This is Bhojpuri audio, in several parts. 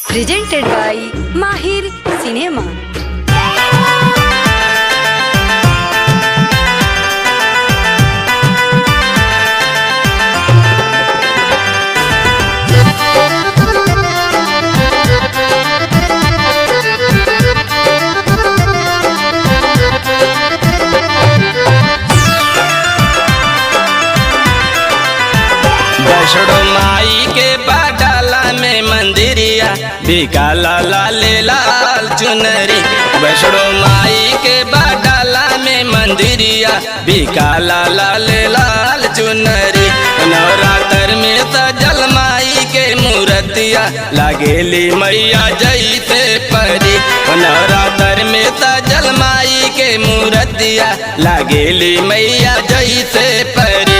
presented by Mahir Cinema. Vaishno माई के बाडाला में मंदिरिया बिकाला लाले लाल चुनरी। वैष्णो माई के बाडाला में मंदिरिया बिकाला लाले लाल चुनरी। नवरात्र में सजल माई के मूर्तिया लागेली मैया जैसे परी। नवरात्र में सजल माई के मूर्तिया लागेली मैया जैसे परी।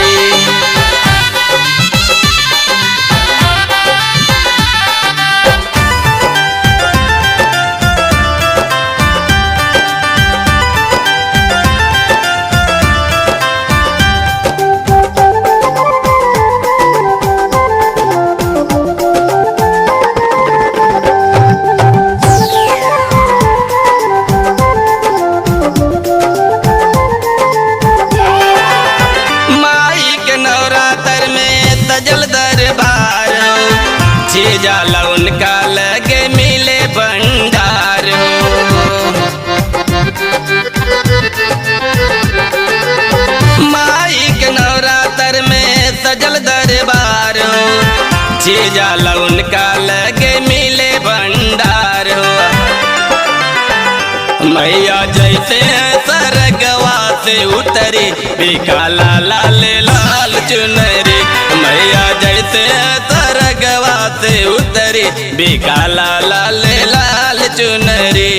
जाला उनका लगे मिले भंडार हो। माई के नवरात्र में सजल दरबार हो। जे जाला उनका लगे मिले भंडार हो। मैया जैसे सरगवा से उतरी बिकाला लाले लाल चुनरी। मैया जैसे सरगवा से उतरी बिकाला लाले लाल चुनरी।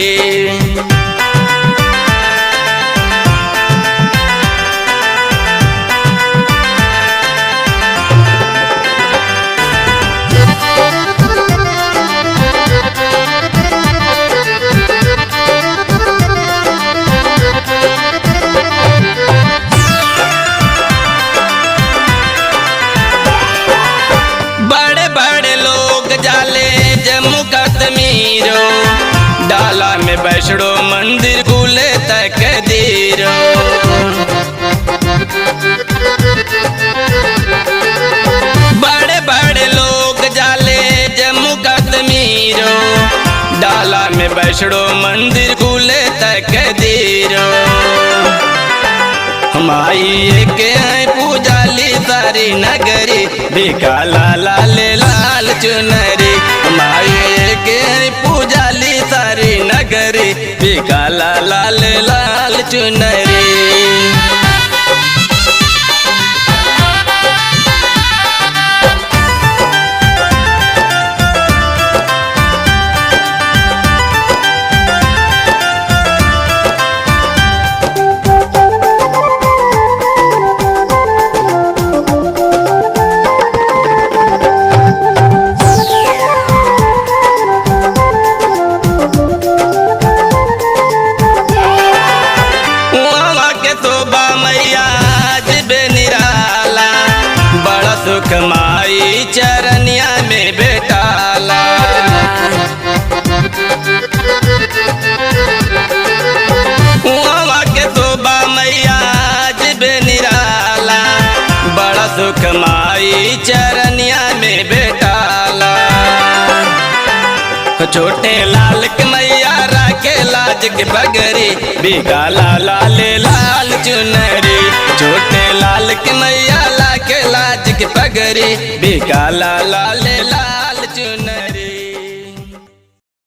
डाला में वैष्णो मंदिर गुले तक दीरो। बड़े बड़े लोग जाले जम्मू कश्मीरो। डाला में वैष्णो मंदिर गुले तक दीरो। माई के पूजाली सारी नगरी बिकाला लाले लाल चुनरी। माई के पूजाली सारी नगरी बिकाला लाले लाल चुनरी। सुख माई चरनिया में बेटाला। वहाँ के शोभा मैया जबे निराला। बड़ा सुख माई चरनिया में बेटाला। छोटे लाल के मैया राखे लाज के बगरी बिकाला लाले लाल चुनरी। छोटे लाल के मैया लाके लाज के पगरी बिकाला लाले लाल।